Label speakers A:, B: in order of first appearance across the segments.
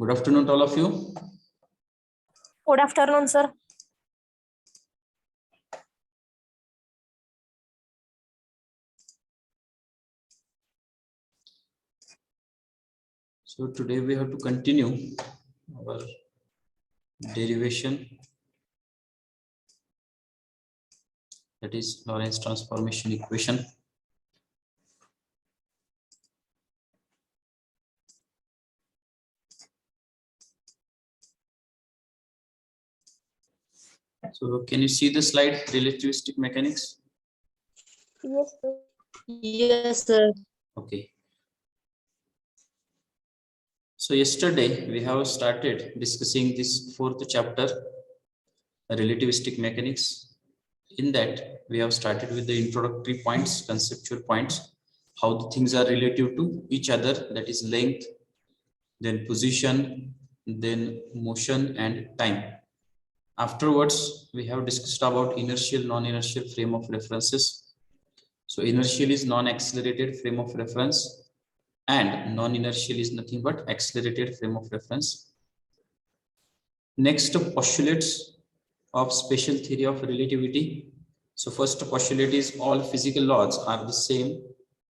A: Good afternoon to all of you.
B: Good afternoon, sir.
A: So today we have to continue our derivation, that is Lorentz transformation equation. So can you see the slide, relativistic mechanics?
B: Yes, sir. Yes, sir.
A: Okay. So yesterday we have started discussing this fourth chapter, relativistic mechanics. In that we have started with the introductory points, conceptual points, how the things are relative to each other, that is length, then position, then motion and time. Afterwards, we have discussed about inertial, non-inertial frame of references. So inertial is non-accelerated frame of reference and non-inertial is nothing but accelerated frame of reference. Next, postulates of special theory of relativity. So first postulate is all physical laws are the same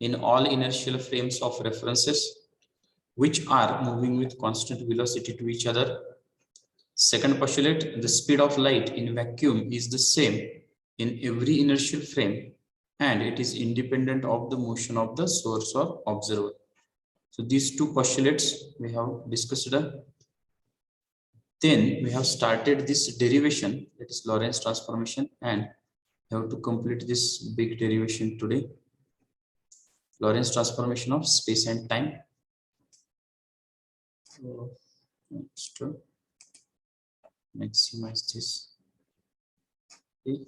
A: in all inertial frames of references which are moving with constant velocity to each other. Second postulate, the speed of light in vacuum is the same in every inertial frame and it is independent of the motion of the source or observer. So these two postulates we have discussed. Then we have started this derivation, that is Lorentz transformation, and we have to complete this big derivation today. Lorentz transformation of space and time. So let's maximize this. Okay.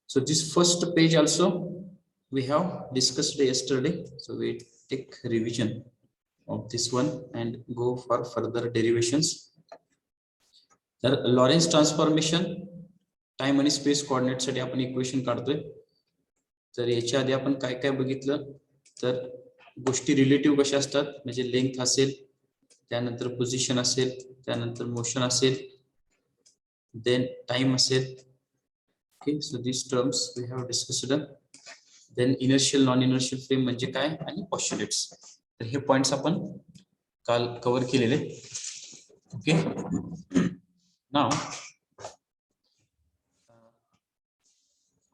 A: So this first page also we have discussed yesterday. So we take revision of this one and go for further derivations. The Lorentz transformation time आणि space coordinate साठी आपण equation काढतोय. तर याच्या आधी आपण काय काय बघितलं तर गोष्टी रिलेटिव्ह कशा असतात, म्हणजे लेंथ असेल, त्यानंतर पोझिशन असेल, त्यानंतर मोशन असेल, देन टाइम असेल. Okay, so this terms we have discussed. Then inertial non inertial frame म्हणजे काय आणि पोस्ट्युलेट्स. तर हे पॉइंट्स आपण काल कव्हर केलेले. ओके, नाउ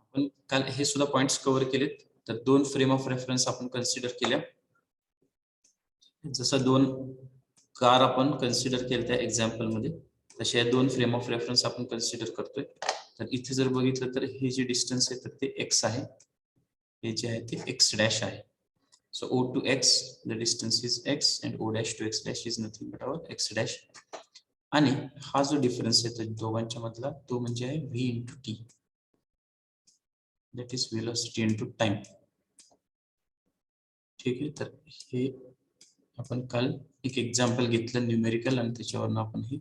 A: आपण काल हे सुद्धा पॉइंट्स कव्हर केलेत. तर दोन फ्रेम ऑफ रेफरन्स आपण कन्सिडर केल्या. जसं दोन कार आपण कन्सिडर केल्या त्या एक्झाम्पल मध्ये, तसे दोन फ्रेम ऑफ रेफरन्स आपण कन्सिडर करतोय. तर इथे जर बघितलं तर हे जे डिस्टन्स आहे तर ते x आहे, हे जे आहे ते x डॅश आहे. So o to x the distance is x and o dash to x dash is nothing but our x dash. आणि हा जो डिफरन्स आहे तर दोघांच्या मधला तो म्हणजे आहे v into t, that is velocity into time. ठीक आहे, तर हे आपण काल एक एक्झाम्पल घेतलं न्यूमेरिकल आणि त्याच्यावरून आपण हे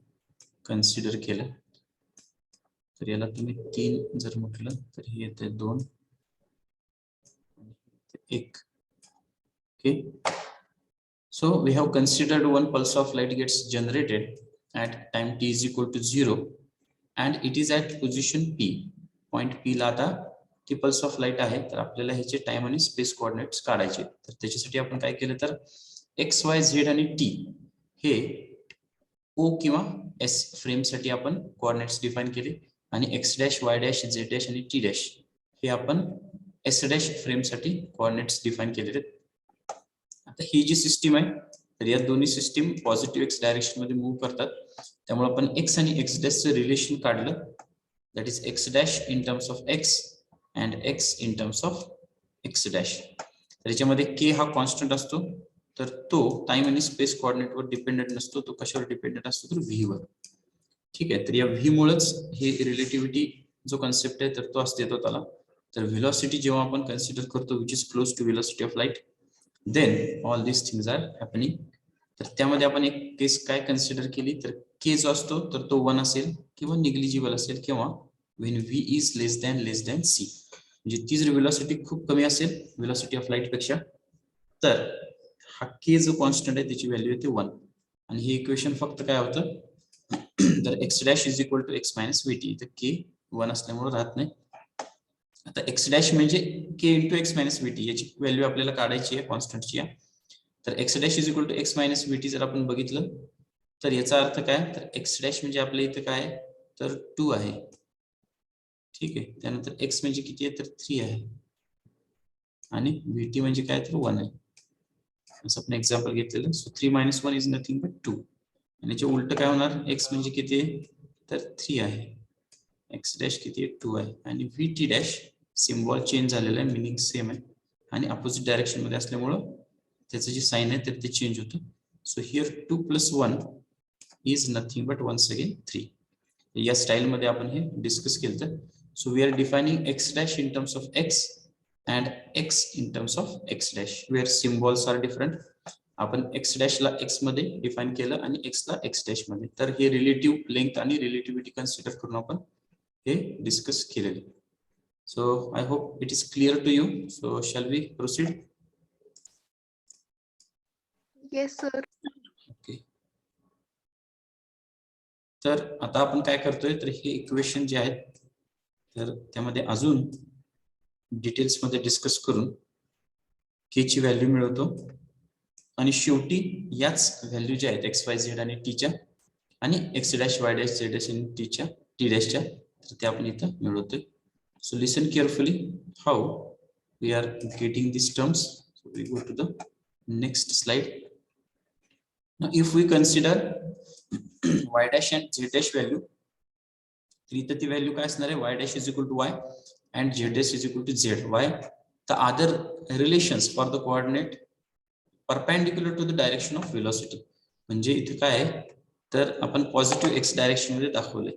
A: कन्सिडर केलं. तर याला तुम्ही 3 जर म्हटलं तर हे येते 2 1. Okay, so we have considered one pulse of light gets generated at time t is equal to 0 and it is at position p. Point p ला आता ती पल्स ऑफ लाईट आहे, तर आपल्याला ह्याचे टाइम आणि स्पेस कोऑर्डिनेट्स काढायचे. तर त्याच्यासाठी आपण काय केलं तर एक्स वाय झेड आणि टी हे ओ किंवा एस फ्रेम साठी आपण कोऑर्डिनेट्स डिफाइन केले आणि X dash Y dash Z dash आणि टी डॅश हे आपण एस डॅश फ्रेम साठी कोऑर्डिनेट्स डिफाइन केलेले. आता ही जी सिस्टीम आहे तर या दोन्ही सिस्टीम पॉझिटिव्ह एक्स डायरेक्शन मध्ये मूव्ह करतात. त्यामुळे आपण एक्स आणि एक्स डॅशचं रिलेशन काढलं, that is x dash in terms of x and x in terms of x dash. तर याच्यामध्ये k हा कॉन्स्टंट असतो, तर तो टाइम आणि स्पेस कोऑर्डिनेट वर डिपेंडेंट नसतो, तो कशावर डिपेंडेंट असतो तर v वर. ठीक आहे, तर या v मुळेच हे रिलेटिव्हिटी जो कन्सेप्ट आहे तर तो असतो येतो त्याला. तर व्हेलॉसिटी जेव्हा आपण कन्सिडर करतो which is close to velocity of light, then all this things are happening. तर त्यामध्ये आपण एक केस काय कन्सिडर केली तर k जो असतो तर तो 1 असेल किंवा निग्लिजिबल असेल किंवा when v is less than c. म्हणजे ती जर व्हेलॉसिटी खूप कमी असेल व्हेलॉसिटी ऑफ लाईट पेक्षा तर हा k जो कॉन्स्टंट आहे त्याची व्हॅल्यू येते 1. आणि हे इक्वेशन फक्त काय होतं तर x dash is equal to x minus v t, तर के 1 असल्यामुळे राहत नाही. आता एक्स डॅश म्हणजे k into x minus v t, याची व्हॅल्यू आपल्याला काढायची आहे कॉन्स्टंटची आहे. तर x dash is equal to x minus v t जर आपण बघितलं तर याचा अर्थ काय, तर एक्स डॅश म्हणजे आपल्या इथं काय तर 2 आहे. ठीक आहे, त्यानंतर एक्स म्हणजे किती आहे तर 3 आहे आणि व्हीटी म्हणजे काय तर 1 आहे. असं आपण एक्झाम्पल घेतलेलं. So 3 - 1 is nothing but 2. आणि याचे उलट काय होणार, एक्स म्हणजे किती आहे तर 3 आहे, एक्स डॅश किती आहे 2 आहे आणि व्हीटी डॅश सिम्बॉल चेंज झालेला आहे, मिनिंग सेम आहे आणि अपोजिट डायरेक्शन मध्ये असल्यामुळं त्याचं जे साइन आहे तर ते चेंज होतं. So here 2 + 1 is nothing but once again 3. या स्टाईल मध्ये आपण हे डिस्कस केलं. So we are defining x dash in terms of x and x in terms of x dash, where symbols are different. आपण x dash ला x मध्ये डिफाइन केलं आणि एक्स ला एक्स डॅश मध्ये. तर हे रिलेटिव्ह लेंथ आणि रिलेटिव्हिटी कन्सिडर करून आपण हे डिस्कस केलेले. So I hope it is clear to you. So shall we proceed?
C: Yes sir.
A: Okay, तर आता आपण काय करतोय तर हे इक्वेशन जे आहेत तर त्यामध्ये अजून डिटेल्स मध्ये डिस्कस करून के ची व्हॅल्यू मिळवतो आणि शेवटी याच व्हॅल्यू ज्या आहेत एक्स वाय झेड आणि टीच्या आणि X dash Y dash Z dash आणि टीच्या टी डॅशच्या, तर ते आपण इथं मिळवतोय. So listen carefully how we are getting this terms. So we go to the next slide. Now if we consider y dash and z dash value, तर इथं ती व्हॅल्यू काय असणार आहे, y dash is equal to y and z dash is equal to z. Why? The other relations for the coordinate perpendicular to the direction of velocity. म्हणजे इथे काय आहे तर आपण पॉझिटिव्ह एक्स डायरेक्शन मध्ये दाखवले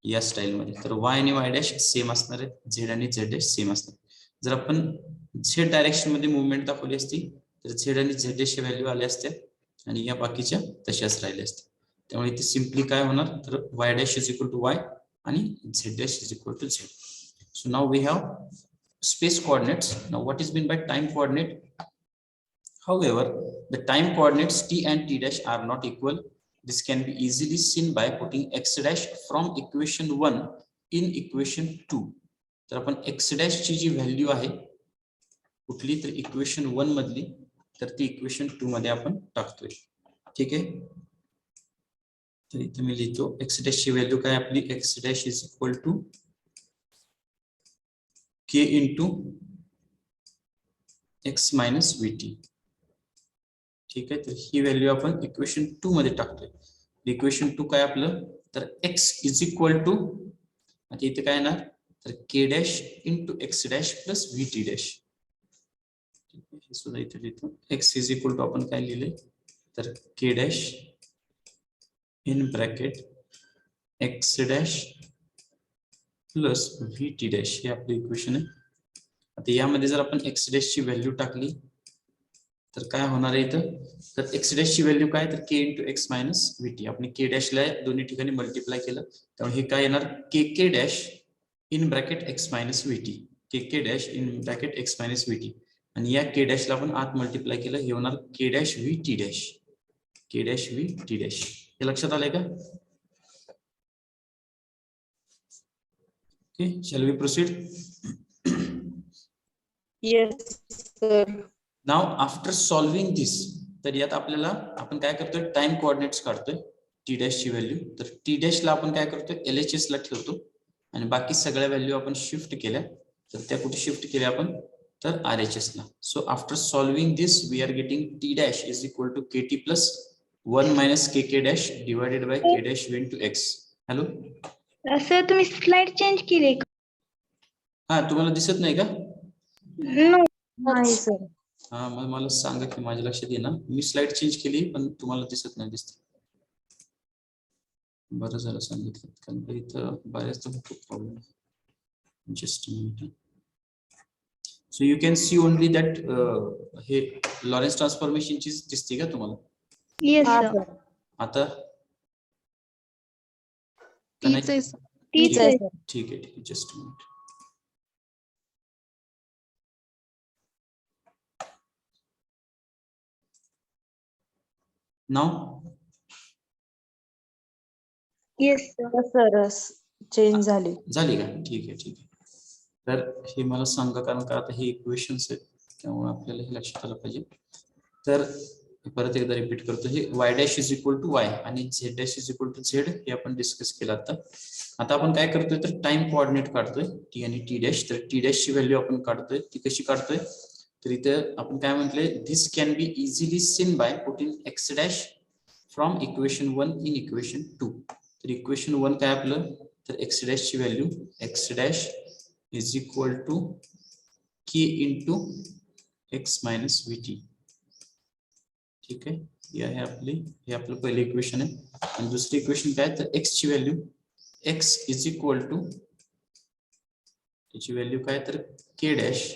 A: या स्टाईल मध्ये. तर y आणि y डॅश सेम असणार आहे, z आणि z डॅश सेम असणार. जर आपण z डायरेक्शन मध्ये मुवमेंट दाखवली असती तर z आणि z डॅश ची व्हॅल्यू आल्या असत्या आणि या बाकीच्या तशाच राहिल्या असत्या. त्यामुळे इथे सिम्पली काय होणार तर y dash is equal to y आणि z dash is equal to z. So now we have space coordinates. Now what is meant by time coordinate? However, the time coordinates t and t dash are not equal. This can be easily seen by putting x dash from equation 1 in equation 2. तर आपण x dash ची जी value आहे कुठली तर equation 1 मधली, तर ती equation 2 मध्ये आपण टाकतोय. ठीक आहे, तर इथे मी लिहितो x dash ची व्हॅल्यू काय आपली, x dash is equal to k into x minus vt. ठीक आहे, तर ही व्हॅल्यू आपण इक्वेशन 2 मध्ये टाकतोय. इक्वेशन 2 काय आपलं तर x इज इक्वल टू, आता इथे काय येणार तर k dash into X dash plus vt dash. हे सुद्धा इथे लिहितो, x इज इक्वल टू आपण काय लिहिले तर k dash in bracket x dash plus vt dash, हे आपलं इक्वेशन आहे. आता यामध्ये जर आपण एक्स डॅश ची व्हॅल्यू टाकली तर काय होणार आहे इथं तर एक्स डॅश ची व्हॅल्यू काय तर के इंटू एक्स मायनस व्हीटी. आपण के डॅशला दोन्ही ठिकाणी मल्टिप्लाय केलं त्यामुळे हे काय येणार K K dash in bracket X minus V T, K K dash in bracket X minus V T. आणि या के डॅशला आपण आत मल्टिप्लाय केलं, हे होणार K dash V T dash, K dash V T dash. हे लक्षात आलंय का? Okay, shall we proceed?
B: Yes, sir.
A: Now after solving this, तर यात आपल्याला आपण काय करतोय टाइम कोऑर्डिनेट्स काढतोय टी डॅश ची व्हॅल्यू. तर टी डॅश ला आपण काय करतोय LHS ला ठेवतो आणि बाकी सगळ्या व्हॅल्यू आपण शिफ्ट केल्या, तर त्या कुठे शिफ्ट केल्या आपण तर RHS ला. So after solving this we are getting t dash is equal to KT plus 1 minus KK dash divided by K dash into x. Hello
C: sir तुम्ही स्लाइड चेंज केली का?
A: हा, तुम्हाला दिसत नाही का?
B: नाही सर.
A: हा, मग मला सांगा की माझ्या लक्षात येईना. मी स्लाइड चेंज केली पण तुम्हाला दिसत नाही. दिसत बरं झालं सांगितलं, कारण इथं बऱ्याच खूप problem. Just minute. So you can C only that हे लॉरेन्स ट्रान्सफॉर्मेशन ची दिसते का तुम्हाला
C: येस
B: हा
C: सर.
B: सर.
A: आता?
C: तीच आहे सर.
B: तीच
C: तीच
B: आहे
C: आहे.
B: सर.
A: ठीक आहे, ठीक आहे, just minute. Now
C: yes sir.
B: Sir change झाली.
A: झाली का? ठीक आहे, ठीक आहे. तर हे मला सांगा, कारण का आता हे इक्वेशन्स आहेत त्यामुळे आपल्याला हे लक्षात आलं पाहिजे. तर परत एकदा रिपीट करतो, हे y dash is equal to y आणि z dash is equal to z हे आपण डिस्कस केलं आता. आता आपण काय करतोय तर टाइम कोऑर्डिनेट काढतोय टी आणि टी डॅश. तर टी डॅश ची व्हॅल्यू आपण काढतोय, ती कशी काढतोय तर इथं आपण काय म्हटलंय, this can be easily seen by putting X dash from equation 1 in equation 2. तर इक्वेशन 1 काय आपलं तर एक्स डॅश ची value X dash is equal to K into x minus V T. ठीक आहे, हे आहे आपली, हे आपलं पहिलं इक्वेशन आहे. आणि दुसरी इक्वेशन काय तर एक्स ची value X is equal to, त्याची व्हॅल्यू काय तर के dash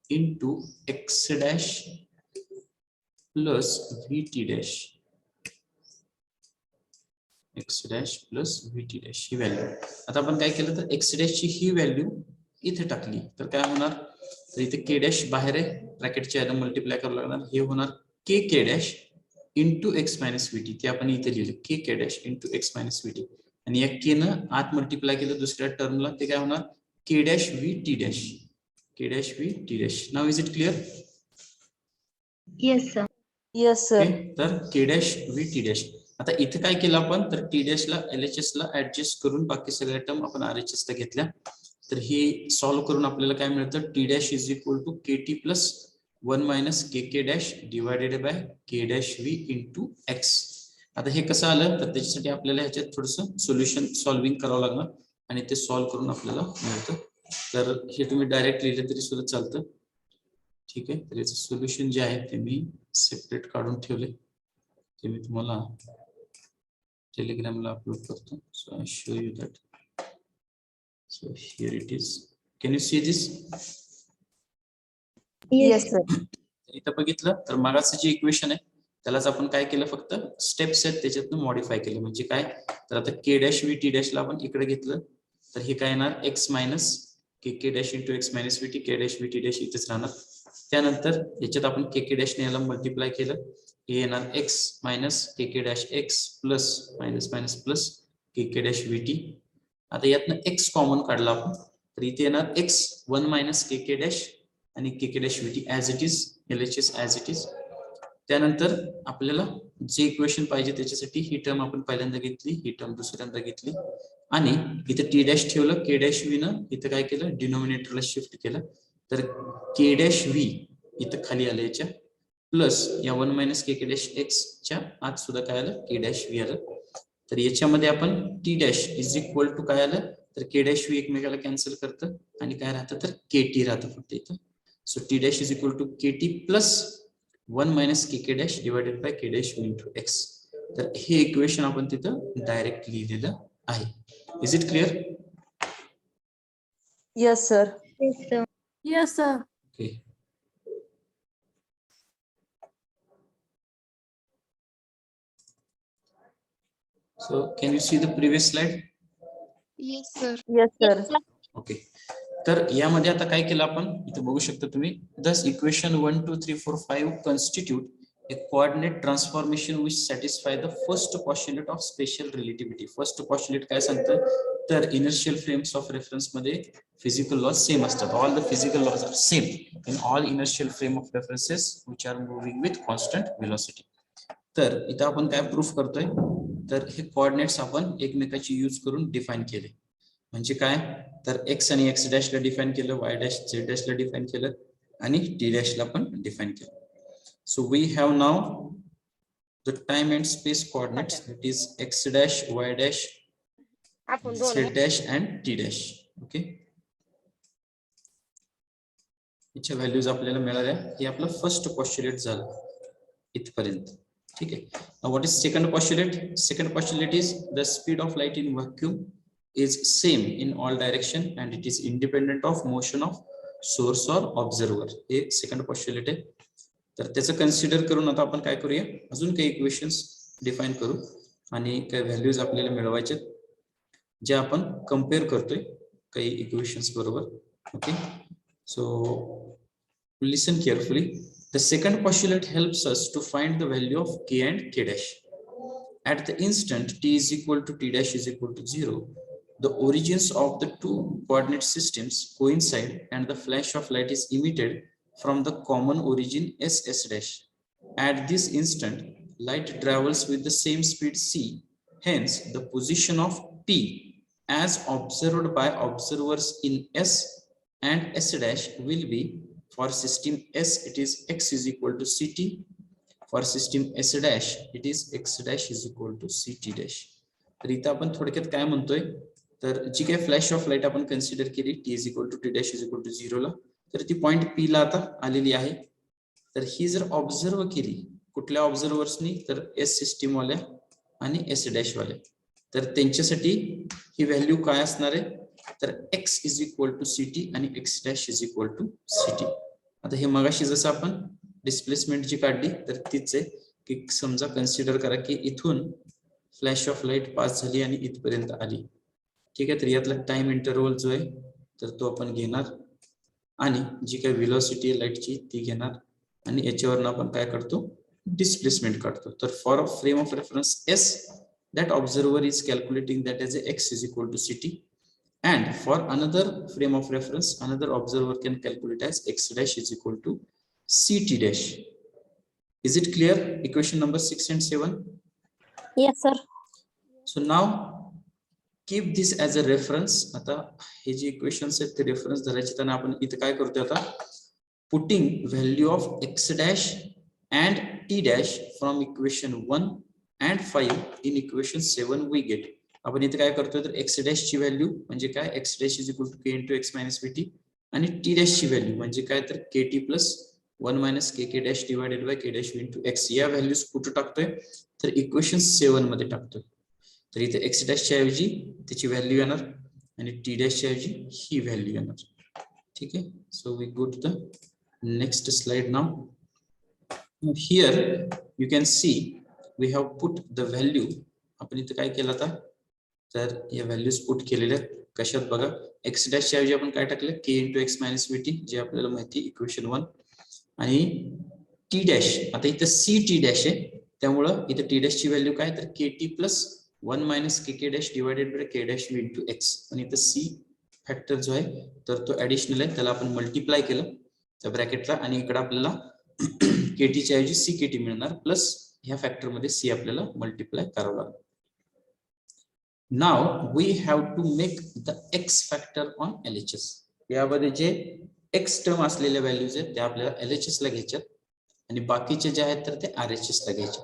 A: into X dash plus V T dash, X dash plus V T dash ही व्हॅल्यू. आता आपण काय केलं तर एक्स डॅश ची ही व्हॅल्यू इथे टाकली तर काय होणार तर इथे के डॅश बाहेर आहे, ब्रॅकेटच्या याला मल्टिप्लाय करावं लागणार, हे होणार के के dash into x minus V T. ते आपण इथे लिहिलं के के dash into x minus V T. आणि या के न आत मल्टिप्लाय केलं दुसऱ्या टर्मला, ते काय होणार K dash V T dash, K dash V T dash. Now is it clear?
C: Yes sir.
B: Yes sir.
A: तर के डॅश व्ही टी डॅश. आता इथे काय केलं आपण तर टी डॅश ला LHS ला ऍडजस्ट करून बाकी सगळ्या टर्म आपण RHS ला घेतल्या. तर हे सॉल्व्ह करून आपल्याला काय मिळतं t dash is equal to k T plus 1 minus K K dash divided by K dash v into x. आता हे कसं आलं तर त्याच्यासाठी आपल्याला ह्याच्यात थोडंसं सोल्युशन सॉल्विंग करावं लागणार आणि ते सॉल्व्ह करून आपल्याला मिळतं. तर हे तुम्ही डायरेक्ट लिहिलं तरी सुद्धा चालतं. ठीक आहे, तर याचं सोल्युशन जे आहे ते मी सेपरेट काढून ठेवले, ते मी तुम्हाला टेलिग्रामला अपलोड करतो. So I show you that. So here it is. Can you see this?
B: Yes sir.
A: इथं बघितलं तर मागाचं जे इक्वेशन आहे त्यालाच आपण काय केलं, फक्त स्टेप्स आहेत त्याच्यातून मॉडिफाय केलं. म्हणजे काय तर आता के डॅश व्ही टी डॅशला आपण इकडे घेतलं तर हे काय येणार एक्स मायनस के के dash into x minus V T, के डॅश व्ही टी डॅश इथेच राहणार. त्यानंतर याच्यात आपण के के डॅशने याला मल्टिप्लाय केलं, हे येणार एक्स मायनस के के dash X plus minus minus plus K के डॅश व्ही टी. आता यातनं एक्स कॉमन काढला आपण तर इथे येणार एक्स 1 मायनस के के डॅश आणि K K dash V T as it is, LHS as it is. त्यानंतर आपल्याला जे इक्वेशन पाहिजे त्याच्यासाठी ही टर्म आपण पहिल्यांदा घेतली, ही टर्म दुसऱ्यांदा घेतली आणि इथे टी डॅश ठेवलं, के डॅश व्ही न इथं काय केलं डिनोमिनेटरला शिफ्ट केलं. तर के डॅश व्ही इथं खाली आलं याच्या प्लस या 1 मायनस के के डॅश एक्स च्या आत सुद्धा काय आलं के डॅश व्ही आलं. तर याच्यामध्ये आपण t dash is equal to काय आलं तर के डॅश व्ही एकमेकाला कॅन्सल करतं आणि काय राहतं तर के टी राहतं फक्त इथं. So t dash is equal to k T plus 1 minus K K dash divided by K dash v into x. तर हे इक्वेशन आपण तिथं डायरेक्ट लिहिलेलं आहे. Is it clear?
B: Yes sir.
C: Yes sir.
B: Yes sir.
A: Okay. So can you see the previous slide?
C: Yes sir.
B: Yes sir.
A: Okay. तर यामध्ये आता काय केलं आपण इथे बघू शकता तुम्ही, thus equation 1 2 3 4 5 constitute a coordinate transformation which satisfy the first postulate of special relativity. First postulate काय सांगतं तर inertial frames of reference मध्ये physical laws same असतात. all the physical laws are same in all inertial frame of references which are moving with constant velocity. तर इथं आपण काय proof करतोय तर हे कोऑर्डिनेट्स आपण एकमेकाची यूज करून डिफाइन केले. म्हणजे काय तर एक्स आणि एक्स डॅशला डिफाइन केलं, वाय डॅश झेड डॅशला डिफाइन केलं आणि टी डॅशला पण डिफाइन केलं. So we have now the time and space coordinates that is x dash Y dash Z dash and t dash. Okay, याच्या व्हॅल्यूज आपल्याला मिळाल्या. हे आपलं फर्स्ट पॉस्ट्युलेट झालं इथपर्यंत. ठीक आहे. Now what is second postulate? Second postulate is the speed of light in vacuum is same in all direction and it is independent of motion of source or observer. हे second postulate आहे. तर त्याचं consider करून आता आपण काय करूया, अजून काही इक्वेशन्स डिफाइन करू आणि काही व्हॅल्यूज आपल्याला मिळवायचे जे आपण कम्पेअर करतोय काही इक्वेशन्स बरोबर. Okay, so listen carefully. The second postulate helps us to find the value of k and k dash. at the instant t is equal to t dash is equal to 0, the origins of the two coordinate systems coincide and the flash of light is emitted from the common origin s dash. At this instant, light travels with the same speed c. Hence, the position of p as observed by observers in s and s dash will be, for system s it is x is equal to ct, for system s dash it is x dash is equal to ct dash. तर इथं आपण थोडक्यात काय म्हणतोय, तर जी काही flash of light आपण कन्सिडर केली t is equal to t dash is equal to 0 ला, तर ती पॉइंट पी ला आता आलेली आहे. तर ही जर ऑब्झर्व केली कुठल्या ऑब्झर्वर्सनी, तर एस सिस्टीम वाल्या आणि एस डॅश वाल्या, तर त्यांच्यासाठी ही व्हॅल्यू काय असणार आहे, तर x is equal to ct आणि x dash is equal to ct. आता हे मगाशी जसं आपण डिस्प्लेसमेंट जी काढली तर तीच आहे की समजा कन्सिडर करा की इथून फ्लॅश ऑफ लाईट पास झाली आणि इथपर्यंत आली. ठीक आहे, तर यातला टाइम इंटरव्हल जो आहे तर तो आपण घेणार आणि जी काही व्हेलॉसिटी आहे लाईटची ती घेणार आणि याच्यावरून आपण काय करतो, डिस्प्लेसमेंट काढतो. तर for a frame of reference S, that observer is calculating that as a x is equal to ct, and for another frame of reference another observer can calculate as x dash is equal to ct dash. Is it clear? Equation number 6 and 7.
B: Yes, sir.
A: So now keep this as a reference. आता हे जे equations आहेत ते reference धरायचे, त्यांना आपण इथे काय करतोय आता, putting value of x dash and t dash from equation 1 and 5 in equation 7 we get. आपण इथे काय करतोय, तर x dash ची व्हॅल्यू म्हणजे काय, x dash is equal to k into x minus vt, आणि t dash ची व्हॅल्यू म्हणजे काय, तर kt plus 1 minus kk dash divided by k dash v into x. या व्हॅल्यूज कुठे टाकतोय, तर इक्वेशन 7 मध्ये टाकतोय. तर इथे x dash च्या ऐवजी त्याची व्हॅल्यू येणार आणि t dash च्या ऐवजी ही व्हॅल्यू येणार. ठीक आहे, so we go to the next slide now. Here you can see we have put the value. आपण इथे काय केलं आता, तर या व्हॅल्यूज पुट केलेल्या कशात बघा, x डॅश च्या ऐवजी आपण काय टाकलं, k into x minus vt जे आपल्याला माहिती इक्वेशन 1, आणि t डॅश आता इथे ct डॅश आहे त्यामुळं इथे t डॅश ची व्हॅल्यू काय, तर kt plus 1 minus kk dash divided by k dash v into x. आणि इथे c फॅक्टर जो आहे तर तो ऍडिशनल आहे, त्याला आपण मल्टिप्लाय केलं त्या ब्रॅकेटला आणि इकडे आपल्याला kt च्या ऐवजी ckT मिळणार, प्लस ह्या फॅक्टर मध्ये c आपल्याला मल्टिप्लाय करावं लागेल. Now we have to make the x factor on LHS. यामध्ये जे x टर्म असलेल्या व्हॅल्यूज आहेत त्या आपल्याला LHS ला घ्यायच्यात आणि बाकीचे जे आहेत तर ते RHS ला घ्यायचे.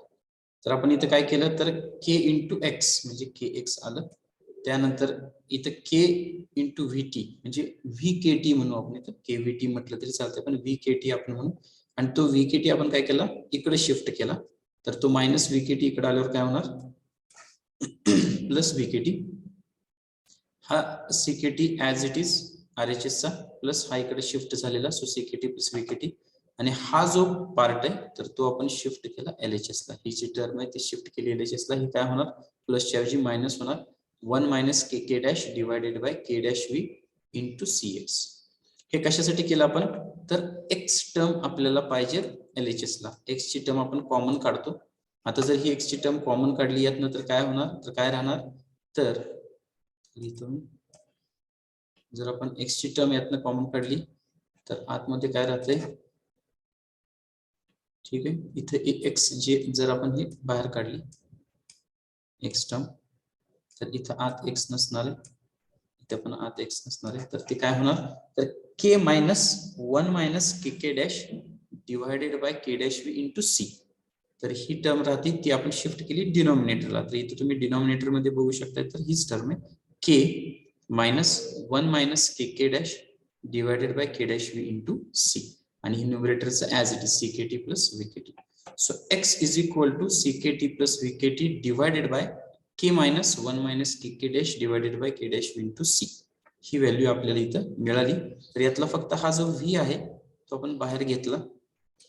A: तर आपण इथे काय केलं, तर k into x म्हणजे kx आलं, त्यानंतर इथे k into vt म्हणजे vkt म्हणू आपण, इथे kvt म्हटलं तरी चालतंय पण vkt आपण म्हणू, आणि तो vkt आपण काय केला, इकडे शिफ्ट केला, तर तो मायनस vkt इकडे आल्यावर काय होणार, प्लस vkt, हा ckT as it is RHS चा, प्लस हा इकडे शिफ्ट झालेला सो ckT प्लस vkt, आणि हा जो पार्ट आहे तर तो आपण शिफ्ट केला LHS ला. ही जी टर्म आहे ती शिफ्ट केली LHS ला, ही काय होणार, प्लस च्या ऐवजी मायनस होणार, 1 minus kk dash divided by k dash v into cx. हे कशासाठी केलं आपण, तर x टर्म आपल्याला पाहिजे LHS ला, x ची टर्म आपण कॉमन काढतो. आता जर ही x ची टर्म कॉमन काढली यात तर काय होणार, तर काय राहणार, तर जर आपण x ची टर्म यातनं कॉमन काढली तर आतमध्ये काय राहते, ठीक आहे, इथे x जे जर आपण हे बाहेर काढली x टर्म तर इथं आत x नसणार आहे, इथे पण आत x नसणार आहे, तर ते काय होणार, तर k minus 1 minus kk dash divided by k dash v into c. तर ही टर्म राहते ती आपण शिफ्ट केली डिनॉमिनेटरला, तर इथे तुम्ही डिनॉमिनेटर मध्ये बघू शकता, तर हीच टर्म आहे k minus 1 minus kk dash divided by k dash v into c, आणि ही न्यूमरेटरचं as it is ckT plus vkt. So x is equal to ckT plus vkt divided by k minus 1 minus kk dash divided by k dash v into c. He value आपल्याला इथं मिळाली. तर यातला फक्त हा जो v आहे तो आपण बाहेर घेतला,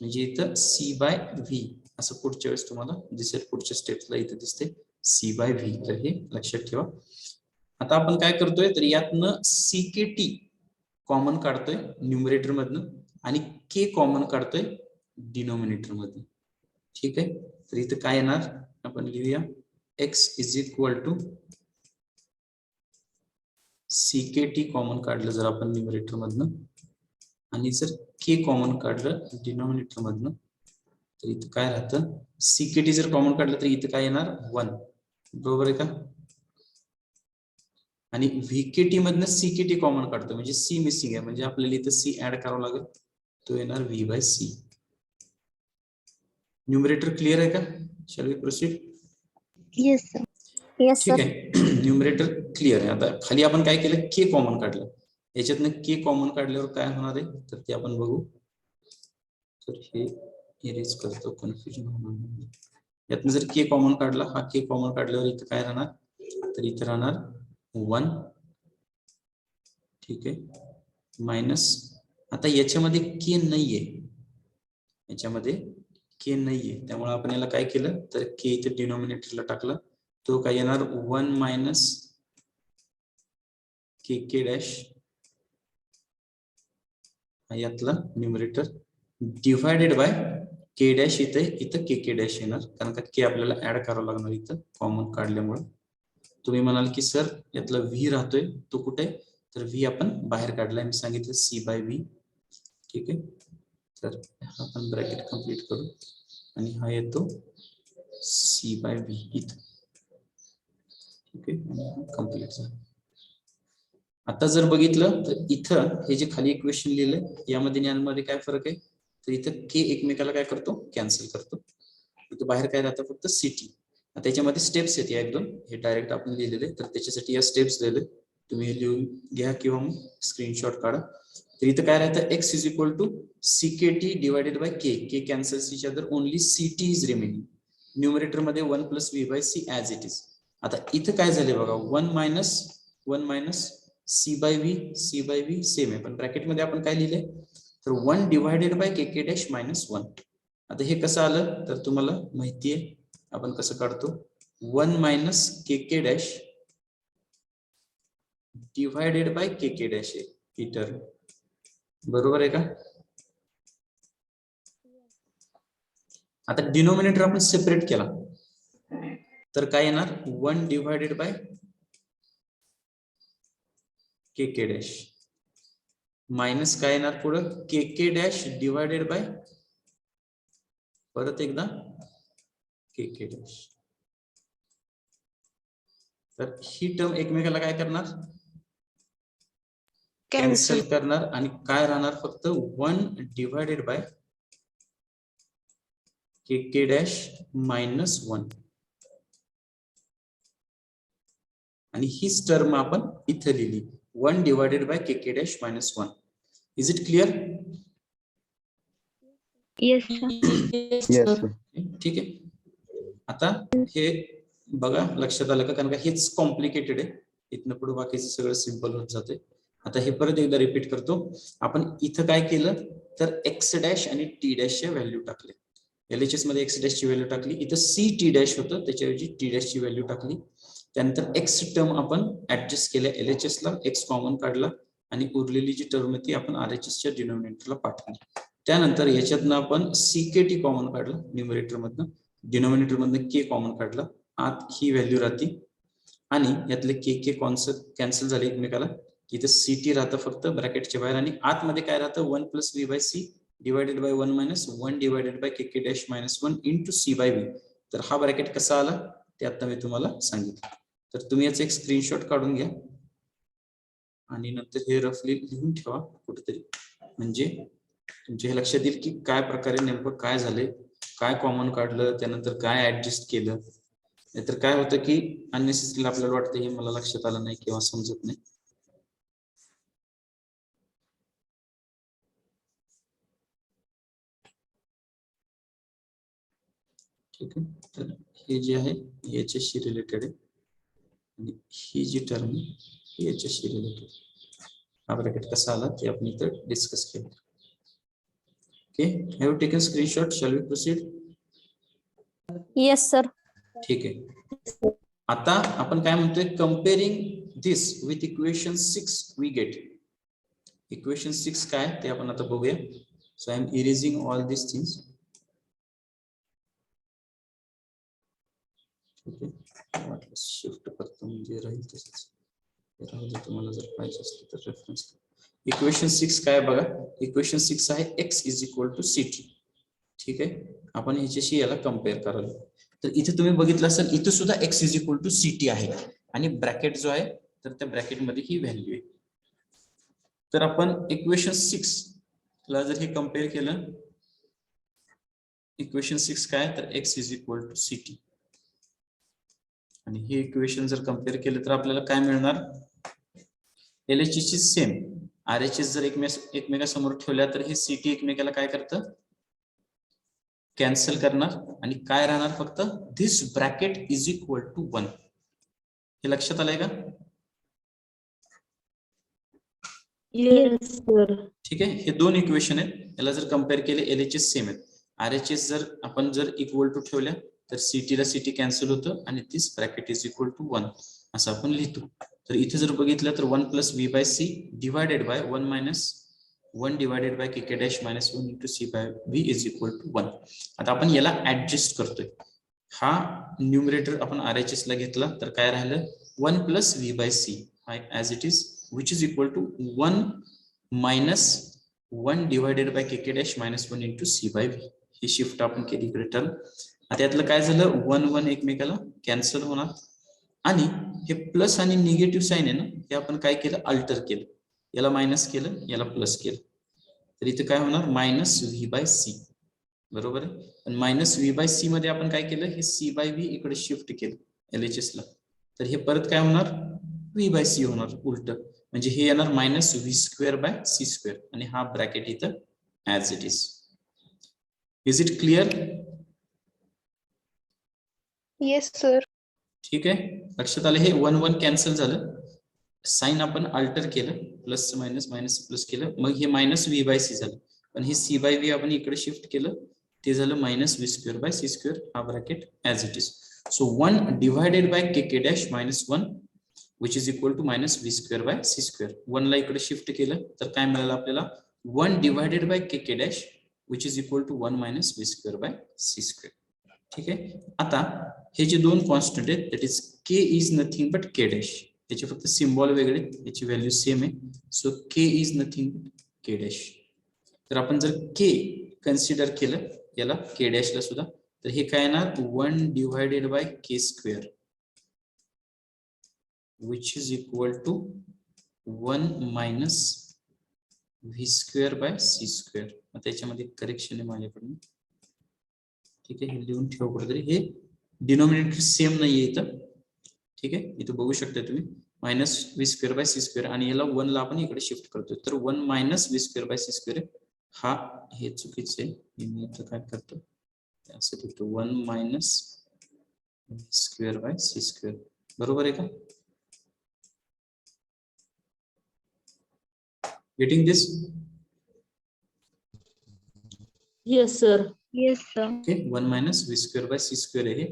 A: म्हणजे इथं c by v असं पुढच्या वेळेस तुम्हाला दिसेल, पुढच्या स्टेप्सला इथं दिसते c by v, तर हे लक्षात ठेवा. आता आपण काय करतोय, तर यातनं ckT कॉमन काढतोय न्यूमरेटर मधनं आणि k कॉमन काढतोय डिनॉमिनेटर मधनं. ठीक आहे, तर इथं काय येणार आपण लिहूया, x is equal to CKT common काढलं जर आपण न्यूमरेटर मधनं आणि जर k कॉमन काढलं डिनॉमिनेटर मधनं तर इथं काय राहतं CKT जर कॉमन काढलं तर इथं काय येणार 1 बरोबर आहे का आणि VKT मधनं CKT कॉमन काढतो म्हणजे C मिसिंग आहे म्हणजे आपल्याला इथं C ऍड करावं लागेल तो येणार V/C न्यूमरेटर क्लिअर आहे का shall we proceed
C: Yes, sir.
B: Yes,
A: ठीक
B: sir.
A: आहे न्यूमरेटर क्लिअर आहे आता खाली आपण काय केलं के कॉमन काढलं याच्यातनं के कॉमन काढल्यावर काय होणार आहे तर ते आपण बघू तर हे इरेज करतो कन्फ्युजन होणार नाही यातनं जर के कॉमन काढला हा के कॉमन काढल्यावर इथं काय राहणार तर इथं राहणार 1 ठीक आहे मायनस आता याच्यामध्ये के नाहीये याच्यामध्ये के नाहीये त्यामुळे आपण याला काय केलं तर के इथे डिनॉमिनेटरला टाकलं तो काय येणार 1 मायनस के के डॅश यातला numerator divided by K dash इथं के के डॅश येणार कारण का के आपल्याला ऍड करावं लागणार इथं कॉमन काढल्यामुळे तुम्ही म्हणाल की सर यातला व्ही राहतोय तो कुठे तर व्ही आपण बाहेर काढलाय मी सांगितलं C/V ठीक आहे तर आपण ब्रॅकेट कंप्लीट करू आणि हा येतो C/V इथं ठीक आहे कंप्लीट झालं आता जर बघितलं तर इथं हे जे खाली इक्वेशन लिहिलंय यामध्ये आणि यामध्ये काय फरक आहे तर इथं के एकमेकाला काय करतो कॅन्सल करतो इथं बाहेर काय राहतं फक्त CT आता त्याच्यामध्ये स्टेप्स आहेत या एकदम हे डायरेक्ट आपण लिहिलेले तर त्याच्यासाठी या स्टेप्स दिले तुम्ही हे लिहून घ्या किंवा मग स्क्रीनशॉट काढा तर इथं काय राहतं x is equal to CKT divided by K cancels each other only CT is remaining numerator मध्ये 1 plus V/C as it is आता इथं काय झाले बघा 1 मायनस C/V सेम आहे पण ब्रॅकेट मध्ये आपण काय लिहिले तर 1 divided by K dash minus 1 आता हे कसं आलं तर तुम्हाला माहिती आहे आपण कसं काढतो 1 minus K dash divided by K dash he term बरोबर आहे का आता डिनोमिनेटर आपण सेपरेट केला तर काय येणार 1 divided by K dash minus काय येणार पुढं के डॅश डिवायडेड बाय परत एकदा के डॅश तर ही टर्म एकमेकाला काय करणार कॅन्सल करणार आणि काय राहणार फक्त 1 divided by K dash minus 1 आणि हीच टर्म आपण इथे लिहिली 1 divided by K dash minus 1 is it clear
C: Yes, sir.
D: Yes, sir.
A: ठीक आहे आता हे बघा लक्षात आलं का कारण का हेच कॉम्प्लिकेटेड आहे इथनं पुढे बाकीचं सगळं सिंपल होत जाते आता हे परत एकदा रिपीट करतो आपण इथं काय केलं तर एक्स डॅश आणि टी डॅशचे व्हॅल्यू टाकले LHS मध्ये एक्स डॅशची व्हॅल्यू टाकली इथं CT डॅश होतं त्याच्याऐवजी टी डॅशची व्हॅल्यू टाकली त्यानंतर एक्स टर्म आपण ऍडजस्ट केल्या LHS ला एक्स कॉमन काढला आणि उरलेली जी टर्म ती आपण RHS च्या डिनॉमिनेटरला पाठवली त्यानंतर याच्यातनं आपण CKT कॉमन काढलं न्यूमरेटर मधनं डिनॉमिनेटर मधनं के कॉमन काढला आत ही व्हॅल्यू राहते आणि यातले के कॅन्सल झाले एकमेकाला इथे CT राहतं फक्त ब्रॅकेटच्या बाहेर आणि आतमध्ये काय राहतं 1 plus V/C divided by 1 minus 1 divided by K dash minus 1 into C/V तर हा ब्रॅकेट कसा आला ते आता मी तुम्हाला सांगितलं तर तुम्ही याचा एक स्क्रीनशॉट काढून घ्या आणि नंतर हे रफली लिहून ठेवा कुठेतरी म्हणजे तुमच्या हे लक्षात येईल की काय प्रकारे नेमकं काय झालंय काय कॉमन काढलं त्यानंतर काय ऍडजस्ट केलं नाहीतर काय होतं की अननेसेसरी आपल्याला वाटतं हे मला लक्षात आलं नाही किंवा समजत नाही ठीक आहे तर हे जे आहे याच्याशी रिलेटेड आहे आणि ही जी टर्म आहे याच्याशी रिलेटेड हा ब्रॅकेट कसा आला ते आपण इथं डिस्कस केलं okay have taken screenshot shall we proceed
B: Yes, sir.
A: ठीक आहे आता आपण काय म्हणतोय comparing this with equation 6 we get equation 6 काय ते आपण आता बघूया so I am erasing all this things okay shift करतो म्हणजे राहील तसंच. राहू दे, तुम्हाला जर पाहिजे असलं तर रेफरन्स. इक्वेशन 6 काय बघा, इक्वेशन 6 आहे x is equal to ct. ठीक आहे, आपण ह्याच्याशी याला कम्पेअर करायला. तर इथे तुम्ही बघितलं असेल, इथे सुद्धा x is equal to ct आहे आणि ब्रॅकेट जो आहे तर त्या ब्रॅकेट मध्ये ही व्हॅल्यू आहे. तर आपण इक्वेशन 6 ला जर हे कम्पेअर केलं, इक्वेशन 6 काय तर x is equal to ct आणि हे इक्वेशन जर कम्पेअर केलं तर आपल्याला काय मिळणार, LHS सेम, RHS जर एकमेकांसमोर ठेवल्या तर हे CT एकमेकाला काय करतं, कॅन्सल करणार आणि काय राहणार फक्त this bracket is equal to 1. हे लक्षात आलंय का?
C: Yes, sir.
A: ठीक आहे, हे दोन इक्वेशन आहेत. याला जर कम्पेअर केले LHS सेम आहेत. RHS जर आपण जर इक्वल टू ठेवल्या तर CT ला CT कॅन्सल होतं आणि दिस ब्रॅकेट इज इक्वल टू 1 असं आपण लिहितो. तर इथे जर बघितलं तर 1 plus v by c divided by 1 minus 1 divided by k dash minus 1 into c by v is equal to 1. आता आपण याला ऍडजस्ट करतोय. हा न्यूमरेटर आपण RHS ला घेतला तर काय राहिलं 1 plus v by c as it is which is equal to 1 minus 1 divided by k dash minus 1 into c by v. ही शिफ्ट आपण केली इकडे टर्म. आता यातलं काय झालं 1 1 एकमेकाला कॅन्सल होणार आणि हे प्लस आणि निगेटिव्ह साइन आहे ना, हे आपण काय केलं अल्टर केलं, याला मायनस केलं याला प्लस केलं. तर इथे काय होणार मायनस v बाय c, बरोबर आहे. पण मायनस v बाय c मध्ये आपण काय केलं, हे c बाय v इकडे शिफ्ट केलं LHS ला, तर हे परत काय होणार v बाय c होणार उलट, म्हणजे हे येणार minus v square by c square आणि हा ब्रॅकेट इथं as it is. Is it clear?
C: Yes, sir.
A: ठीक आहे, लक्षात आलं. हे 1 1 कॅन्सल झालं, साइन आपण अल्टर केलं, प्लस मायनस मायनस प्लस केलं, मग हे मायनस v बाय c झालं. पण हे c बाय v आपण इकडे शिफ्ट केलं, ते झालं minus v square by c square, हा bracket as it is. So 1 divided by k dash minus 1 which is equal to minus v square by c square. 1 ला इकडे शिफ्ट केलं तर काय मिळालं आपल्याला 1 divided by k dash which is equal to 1 minus v square by c square. ठीक आहे, आता हे जे दोन कॉन्स्टंट आहेत that is k is nothing but k dash, याचे फक्त सिम्बॉल वेगळे, याची व्हॅल्यू सेम आहे. So k is nothing but k dash. तर आपण जर k कन्सिडर केलं याला k डॅशला सुद्धा, तर हे काय येणार 1 divided by k square which is equal to 1 minus v square by c square. त्याच्यामध्ये करेक्शन आहे माझ्याकडून. ठीक आहे, हे लिहून ठेवा कुठेतरी, हे डिनोमिनेटर सेम नाहीये इथं. ठीक आहे, इथं बघू शकता तुम्ही minus v square by c square आणि याला 1 ला आपण इकडे शिफ्ट करतोय, तर 1 minus v square by c square हा हे चुकीचं आहे. मी इथं काय करतो असं लिहितो 1 minus v square by c square, बरोबर आहे का? Getting this?
C: Yes, sir. Yes, sir.
A: Okay, 1 minus v square by c square आहे.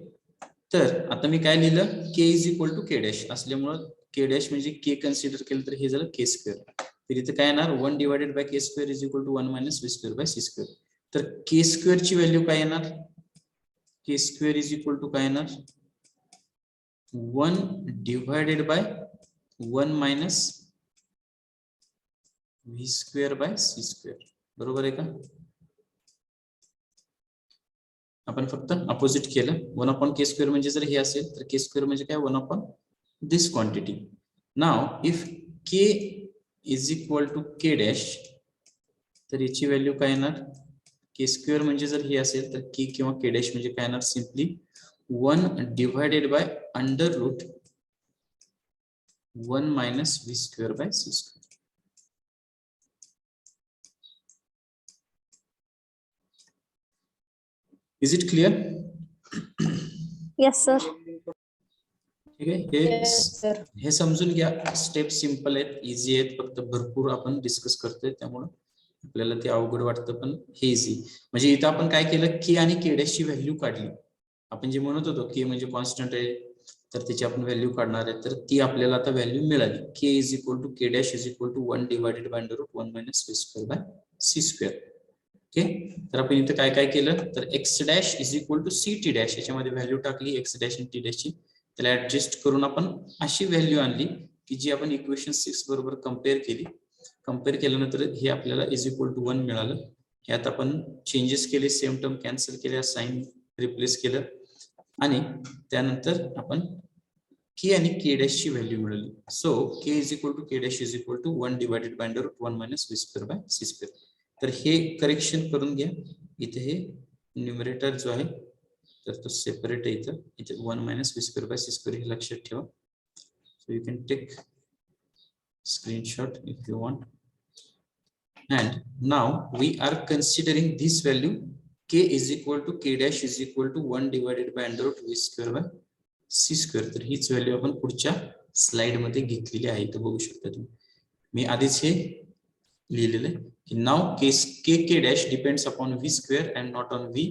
A: तर आता मी काय लिहिलं k is equal to k dash असल्यामुळं k डॅश म्हणजे k कन्सिडर केलं तर हे झालं k स्क्वेअर. तर इथे काय येणार 1 divided by k square is equal to 1 minus v square by c square. तर k स्क्वेअर ची व्हॅल्यू काय येणार, k square is equal to काय येणार 1 divided by 1 minus v square by c square, बरोबर आहे का? आपण फक्त अपोजिट केलं, 1 अपॉन k स्क्वेअर म्हणजे जर हे असेल तर k स्क्वेअर म्हणजे काय 1 upon this quantity. Now if k is equal to k dash, तर याची व्हॅल्यू काय येणार k स्क्वेअर म्हणजे जर हे असेल तर k किंवा k डॅश म्हणजे काय येणार simply 1 divided by under root 1 minus v square by c square. Is it clear?
B: Yes, sir.
A: ठीक आहे, हे समजून घ्या. स्टेप सिंपल आहेत, इझी आहेत, फक्त भरपूर आपण डिस्कस करतोय त्यामुळे आपल्याला ते अवघड वाटतं, पण हे इझी. म्हणजे इथं आपण काय केलं k आणि k डॅश ची व्हॅल्यू काढली. आपण जे म्हणत होतो k म्हणजे कॉन्स्टंट आहे तर त्याची आपण व्हॅल्यू काढणार आहे, तर ती आपल्याला आता व्हॅल्यू मिळाली. k is equal to k dash is equal to 1 divided by under root 1 minus v square by c square. Okay, तर आपण इथे काय काय केलं तर x dash is equal to ct dash, याच्यामध्ये व्हॅल्यू टाकली x डॅश आणि t डॅश ची, त्याला ऍडजस्ट करून आपण अशी व्हॅल्यू आणली की जी आपण इक्वेशन 6 बरोबर कम्पेअर केली. कम्पेअर केल्यानंतर हे आपल्याला इज इक्वल टू 1 मिळालं. ह्यात आपण चेंजेस केले, सेम टर्म कॅन्सल केल्या, साइन रिप्लेस केलं आणि त्यानंतर आपण के आणि के डॅश ची व्हॅल्यू मिळाली. So k is equal to k dash is equal to 1 divided by under root 1 minus v square by c square. तर हे करेक्शन करून घ्या. इथे हे न्यूमरेटर जो आहे तर तो सेपरेट आहे. इथे 1 minus v square by c square हे लक्षात ठेवा. So you can take screenshot if you want. And now we are considering this value k is equal to k dash is equal to 1 divided by under root v square by c square. तर हीच value आपण पुढच्या slide मध्ये घेतलेली आहे. तर बघू शकता तुम्ही, मी आधीच हे लिहिलेलं आहे की नाव k dash depends upon v square and not on v.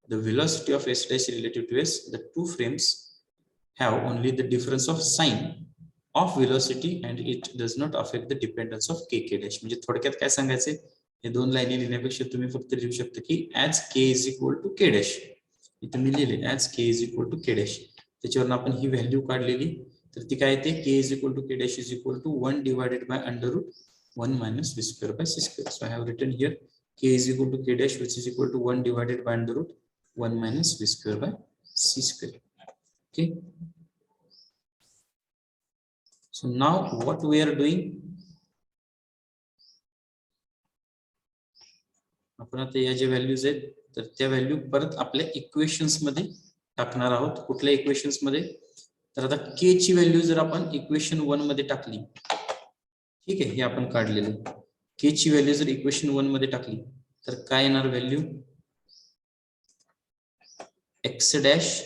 A: The velocity of s dash relative to s, the two frames have only the difference of sign of velocity and it does not affect the dependence of k dash. म्हणजे थोडक्यात काय सांगायचंय, हे दोन लाईनी लिहिण्यापेक्षा तुम्ही फक्त लिहू शकता की as k is equal to k dash. इथे मी लिहिले as k is equal to k dash. त्याच्यावरून आपण ही व्हॅल्यू काढलेली, तर ती काय येते, k is equal to k dash is equal to 1 divided by under root 1 minus v square by c square. So I have written here k is equal to k dash which is equal to 1 divided by under root 1 minus v square by c square. Okay. So now what we are doing, आपण आता या जे values आहेत तर त्या value परत आपल्या equations मध्ये टाकणार आहोत. कुठल्या इक्वेशन्स मध्ये, तर आता k ची व्हॅल्यू जर आपण इक्वेशन 1 मध्ये टाकली, ठीक आहे, हे आपण काढलेलं k ची व्हॅल्यू जर इक्वेशन 1 मध्ये टाकली तर काय येणार value, x dash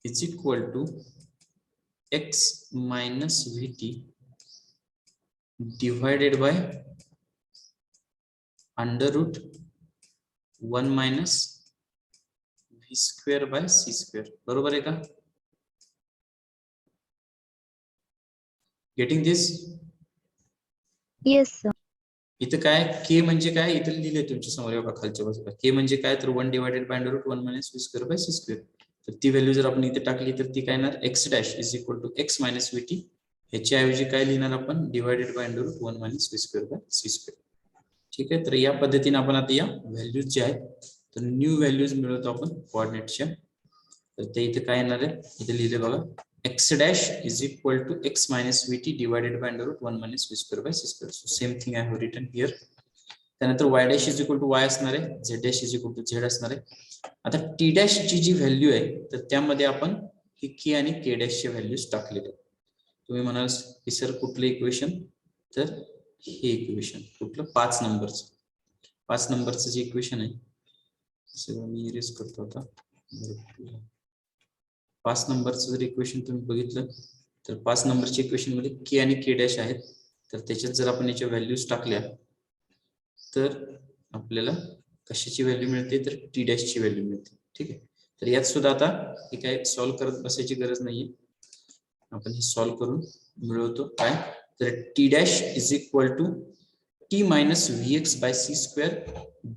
A: is equal to x minus vt divided by under root 1 minus v square by c square. बरोबर आहे का? Getting this?
B: Yes, sir.
A: इथं काय k म्हणजे काय, इथं लिहिले तुमच्या समोर बघा खालच्या बाजूला. k म्हणजे काय, तर 1 divided by under root 1 minus v square by c square. तर ती व्हॅल्यू जर आपण इथे टाकली तर ती काय येणार, x dash is equal to x minus vt. ह्याच्या ऐवजी काय लिहिणार आपण, divided by under root 1 minus v square by c square. ठीक आहे. तर या पद्धतीने आपण आता या व्हॅल्यूज जे आहेत तर न्यू व्हॅल्यूज मिळवतो आपण कोऑर्डिनेटच्या. तर ते इथे काय येणार आहे, इथे लिहिले बघा, x dash is equal to x minus vt divided by under root 1 minus v square by c square. So same thing I have written here. त्यानंतर y dash is equal to y असणार आहे, z dash is equal to z असणार आहे. आता t dash ची जी value आहे तर त्यामध्ये आपण ही k आणि k डॅश ची व्हॅल्यूज टाकलेल्या. तुम्ही म्हणाल की सर कुठलं इक्वेशन, तर हे इक्वेशन कुठलं, 5 नंबरचं जे इक्वेशन आहे, सगळं मी इरेज करतो आता. 5 नंबरचं जर इक्वेशन तुम्ही बघितलं तर 5 नंबरच्या इक्वेशन मध्ये k आणि k डॅश आहेत. तर त्याच्यात जर आपण याच्या व्हॅल्यूज टाकल्या तर आपल्याला कशाची व्हॅल्यू मिळते, तर टी डॅश ची व्हॅल्यू मिळते. ठीक आहे. तर यात सुद्धा आता हे काय सॉल्व्ह करत बसायची गरज नाहीये, आपण हे सॉल्व्ह करून मिळवतो. काय, तर T dash is equal to t minus v x by c square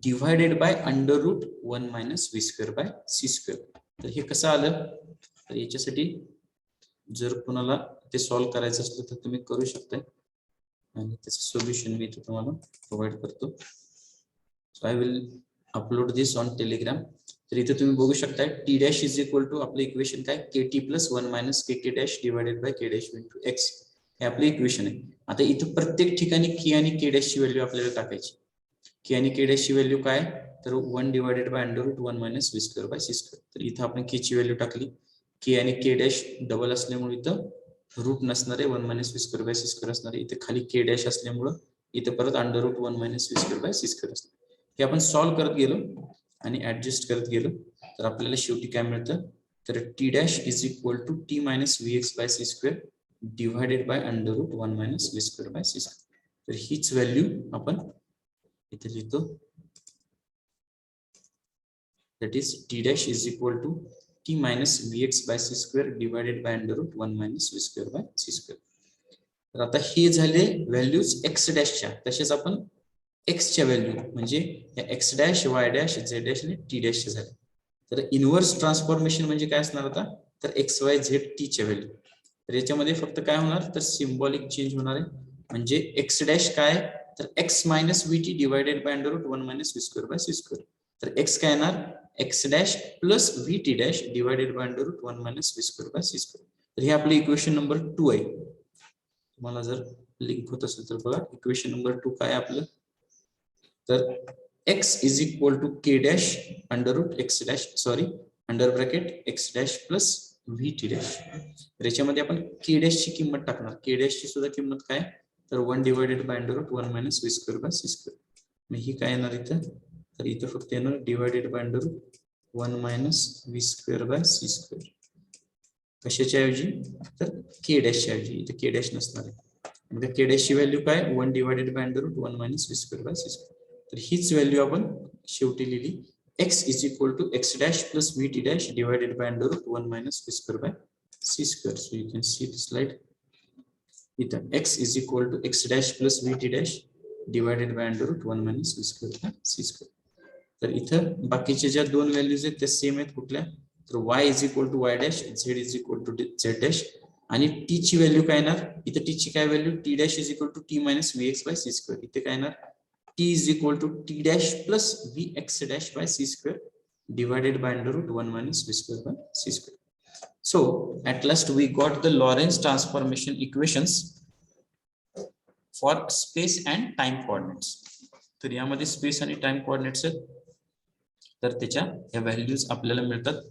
A: divided by under root 1 minus v square by c square. तर हे कसं आलं, तर याच्यासाठी जर कोणाला ते सॉल्व्ह करायचं असलं तर तुम्ही करू शकता आणि त्याचं सोल्युशन मी इथे तुम्हाला प्रोव्हाइड करतो. So I will upload this on Telegram. तर इथे तुम्ही बघू शकता T dash is equal to आपलं इक्वेशन काय, K T plus 1 minus K K dash divided by K dash into X, हे आपलं इक्वेशन आहे. आता इथे प्रत्येक ठिकाणी के आणि के डॅश ची व्हॅल्यू आपल्याला टाकायची. के आणि के डॅश ची व्हॅल्यू काय, तर 1 divided by under root 1 minus v square by c square. तर इथं आपण के ची व्हॅल्यू टाकली, के आणि के डॅश डबल असल्यामुळे इथं रूट नसणार आहे, 1 minus v square by c square असणार आहे. इथे खाली के डॅश असल्यामुळं इथे परत under root 1 minus v square by c square असणार. हे आपण सॉल्व्ह करत गेलो आणि ऍडजस्ट करत गेलो तर आपल्याला शेवटी काय मिळतं, तर T dash is equal to t minus v x by c square divided by under root 1 minus v square by c square. तर हीच व्हॅल्यू आपण इथे लिहितो, that is t dash is equal to t minus v x by c square divided by under root 1 minus v square by c square. तर आता हे झाले values x डॅशच्या. तसेच आपण एक्सच्या व्हॅल्यू म्हणजे x dash, Y dash, Z dash आणि T डॅशच्या झाल्या. तर इनव्हर्स ट्रान्सफॉर्मेशन म्हणजे काय असणार, आता तर एक्स वाय झेड टी च्या व्हॅल्यू. तर याच्यामध्ये फक्त काय होणार तर सिम्बॉलिक चेंज होणार आहे. म्हणजे एक्स डॅश काय तर x minus V t divided by under root 1 minus v square by c square. तर एक्स काय येणार x dash plus V T dash divided by under root 1 minus v square by c square. तर हे आपलं equation number 2 आहे. तुम्हाला जर link होत असेल तर बघा इक्वेशन नंबर 2 काय आपलं तर x is equal to k dash under root x dash sorry under bracket x dash plus V T dash. तर याच्यामध्ये आपण k डॅश ची किंमत टाकणार. k डॅश ची सुद्धा किंमत काय तर 1 divided by under root 1 minus v square by c square. मग ही काय येणार इथं तर इथं फक्त येणार divided by under root 1 minus v square by c square. कशाच्या ऐवजी तर k डॅश च्या ऐवजी इथं k डॅश नसणार आहे. म्हणजे k डॅश ची व्हॅल्यू काय 1 divided by under root 1 minus v square by c square. तर हीच व्हॅल्यू आपण शेवटी लिहिली x is equal to x dash plus V T dash divided by under root 1 minus v square by c square. So you can see the slide इथं x is equal to x dash plus V T dash divided by under root 1 minus v square by c square. तर इथं बाकीच्या ज्या दोन values आहेत त्या same आहेत कुठल्या तर y is equal to y dash z is equal to z dash आणि t ची व्हॅल्यू काय येणार इथं t ची काय value t dash is equal to t minus vx by c square. इथे काय येणार t is equal to t dash plus vx dash by c square divided by under root 1 minus v square by c square. So at last we got the Lorentz transformation equations for space and time coordinates. तर यामध्ये space आणि time coordinates आहेत तर त्याच्या या values आपल्याला मिळतात.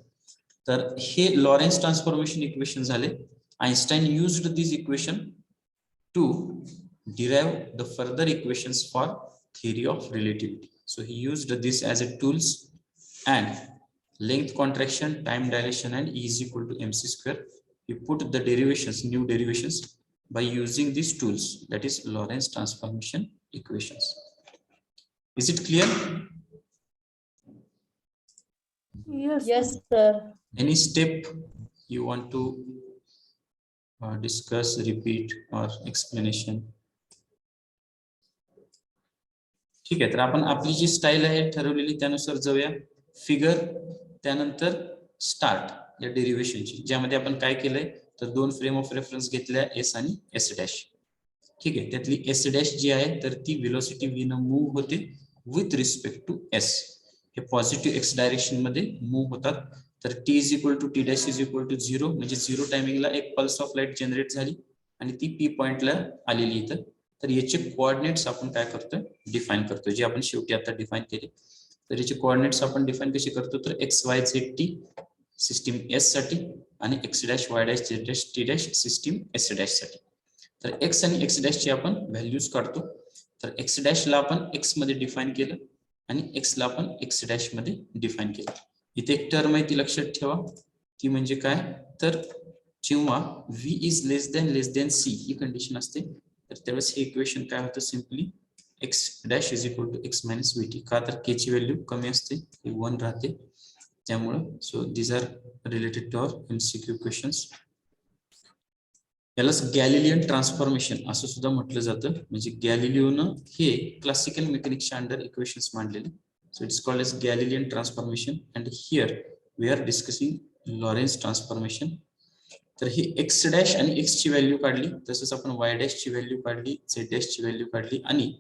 A: तर हे लॉरेन्स ट्रान्सफॉर्मेशन इक्वेशन झाले. Einstein used this equation to derive the further equations for theory of relativity. So he used this as a tools and length contraction, time dilation and E is equal to mc square. He put the derivations, new derivations by using these tools, that is Lorentz transformation equations. Is it clear?
C: Yes, sir.
A: Any step you want to discuss, repeat or explanation? ठीक आहे तर आपण आपली जी style आहे ठरवलेली त्यानुसार जाऊया. Figure त्यानंतर स्टार्ट या डेरिव्हेशनची ज्यामध्ये आपण काय केलंय तर दोन फ्रेम ऑफ रेफरन्स घेतल्या एस आणि एस डॅश. ठीक आहे त्यातली एस डॅश जी आहे तर ती व्हेलॉसिटी v न मूव्ह होते विथ रिस्पेक्ट टू एस. हे पॉझिटिव्ह एक्स डायरेक्शन मध्ये मूव्ह होतात. तर t is equal to t dash is equal to 0 म्हणजे 0 टायमिंगला एक पल्स ऑफ लाईट जनरेट झाली आणि ती पी पॉइंटला आलेली इथं. तर याचे कोऑर्डिनेट्स आपण काय करतोय डिफाइन करतोय जे आपण शेवटी आता डिफाइन केले. तर याचे कोऑर्डिनेट्स आपण डिफाइन कसे करतो तर x Y Z T system S साठी आणि X dash Y dash Z dash T dash system S dash साठी. तर एक्स आणि एक्स डॅश ची आपण व्हॅल्यूज काढतो. तर एक्स डॅश ला आपण एक्स मध्ये डिफाइन केलं आणि एक्स ला आपण एक्स डॅश मध्ये डिफाइन केलं. इथे एक टर्म आहे ती लक्षात ठेवा ती म्हणजे काय तर जेव्हा v is less than c ही कंडिशन असते तर त्यावेळेस हे इक्वेशन काय होतं simply x dash is equal to x minus vt. का तर k ची व्हॅल्यू कमी असते 1 राहते त्यामुळे. So these are related to our MCQ questions. यालाच गॅलिलियन ट्रान्सफॉर्मेशन असं सुद्धा म्हटलं जातं. म्हणजे गॅलिलिओनं हे क्लासिकल मेकॅनिक्सच्या अंडर इक्वेशन्स मांडलेले. So it's called as Galilean transformation and here we are discussing Lorentz transformation. तर ही x डॅश आणि x ची व्हॅल्यू काढली तसंच आपण y डॅश ची व्हॅल्यू काढली z डॅश ची व्हॅल्यू काढली आणि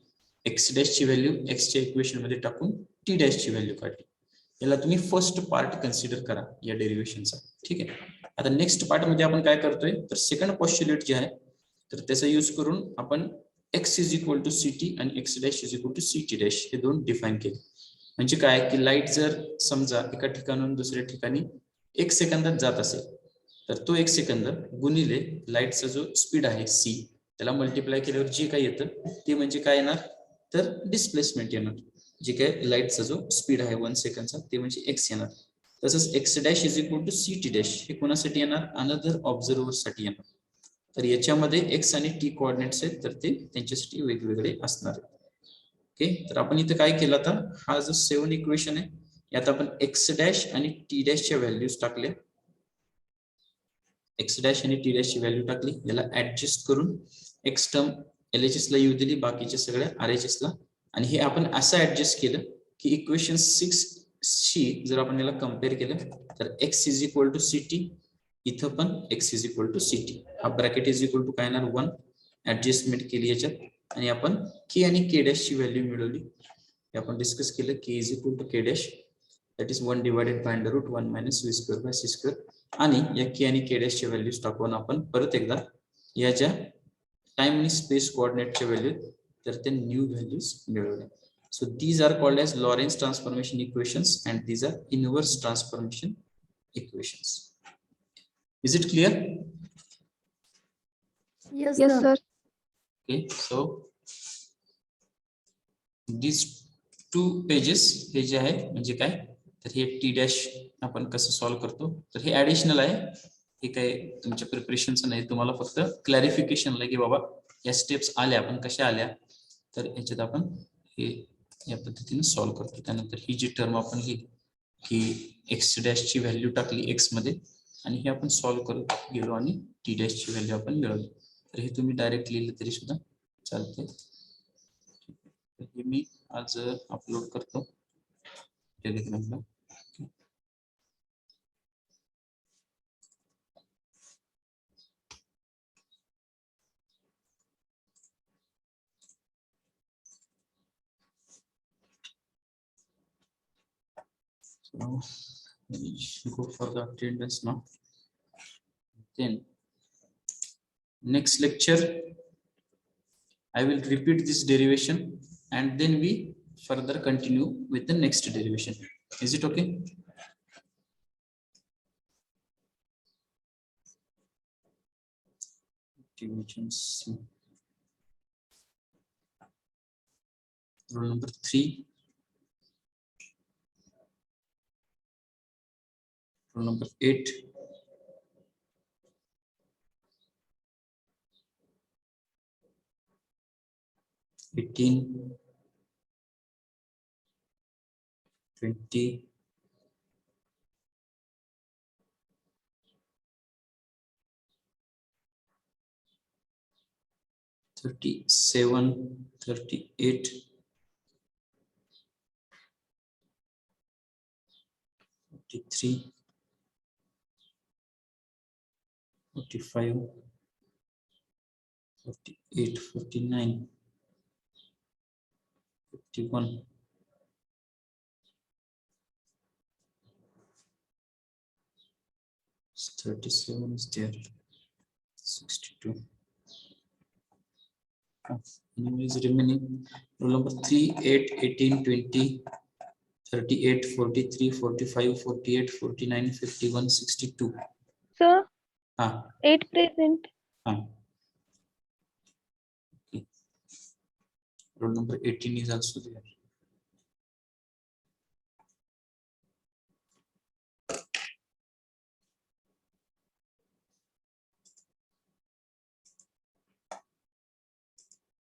A: x डॅश ची व्हॅल्यू x च्या इक्वेशन मध्ये टाकून t डॅश ची व्हॅल्यू काढली. याला तुम्ही फर्स्ट पार्ट कन्सिडर करा या डेरिव्हेशनचा. ठीक आहे आता नेक्स्ट पार्ट मध्ये आपण काय करतोय तर सेकंड पॉस्ट्युलेट जे आहे तर त्याचा यूज करून आपण x is equal to ct आणि x dash is equal to ct dash हे दोन डिफाइन केले. म्हणजे काय की लाईट जर समजा एका ठिकाणाहून दुसऱ्या ठिकाणी 1 सेकंदात जात असेल तर तो 1 सेकंद गुणिले लाईटचा जो स्पीड आहे c त्याला मल्टिप्लाय केल्यावर जे काय येतं ते म्हणजे काय येणार तर डिस्प्लेसमेंट येणार. जे काय लाईटचा जो स्पीड आहे 1 सेकंदचा ते म्हणजे x येणार. तसंच x dash is equal to ct dash हे कोणासाठी येणार अनदर ऑब्झर्वर साठी येणार. तर याच्यामध्ये x आणि t कोऑर्डिनेट्स आहेत तर ते त्यांच्यासाठी वेगवेगळे असणार आहेत. ओके तर आपण इथे काय केलं आता हा जो 7 इक्वेशन आहे यात आपण x डॅश आणि t डॅश च्या व्हॅल्यूज टाकल्या. x डॅश आणि t डॅश ची व्हॅल्यू टाकली याला ऍडजस्ट करून x टर्म LHS ला येऊ दिली बाकीच्या सगळ्या RHS ला आणि हे आपण असं ऍडजस्ट केलं की इक्वेशन 6 शी जर आपण याला कंपेअर केलं तर x is equal to ct इथं पण x is equal to ct. हा ब्रॅकेट इज इक्वल टू काय येणार 1. ऍडजस्टमेंट केली याच्यात आणि आपण k आणि k डॅश ची व्हॅल्यू मिळवली. हे आपण डिस्कस केलं k is equal to k dash that is 1 divided by under root 1 minus v square by c square. आणि या k आणि k डॅश ची व्हॅल्यूज टाकून आपण परत एकदा या ज्या टाइम आणि स्पेस कोऑर्डिनेटच्या व्हॅल्यू तर ते न्यू व्हॅल्यूज मिळवल्या. So these are called as Lorentz transformation equations and these are inverse transformation equations. Is it clear?
C: Yes,
B: Yes,
C: sir.
B: sir.
A: Okay, so these two pages हे जे आहे म्हणजे काय तर हे टी डॅश आपण कसं सॉल्व्ह करतो तर हे ऍडिशनल आहे. हे काय तुमच्या प्रिपरेशनचं नाही, तुम्हाला फक्त क्लॅरिफिकेशन आहे की बाबा या स्टेप्स आल्या पण कशा आल्या तर याच्यात आपण हे या पद्धतीने सॉल्व्ह करतो. त्यानंतर ही जी टर्म आपण ही की एक्स डॅश ची व्हॅल्यू टाकली एक्स मध्ये आणि हे आपण सॉल्व्ह करत गेलो आणि टी डॅश ची व्हॅल्यू आपण मिळवली. तर हे तुम्ही डायरेक्ट लिहिलं तरी सुद्धा चालते. हे मी आज अपलोड करतो टेलिग्रामला. So go for the attendance now. Then next lecture I will repeat this derivation and then we further continue with the next derivation. Is it okay? Divisions. Rule number 3. Rule number 8. Eighteen, 20, 37, 38, 43, 45, 48, 49, 51, 37 is there, 62. Anyways, remaining rule number 3, 8, 18, 20, 38, 43, 45, 48, 49, 51, 62.
B: Sir,
A: Ah,
B: 8 present.
A: ah. Okay. Rule number 18 is also there.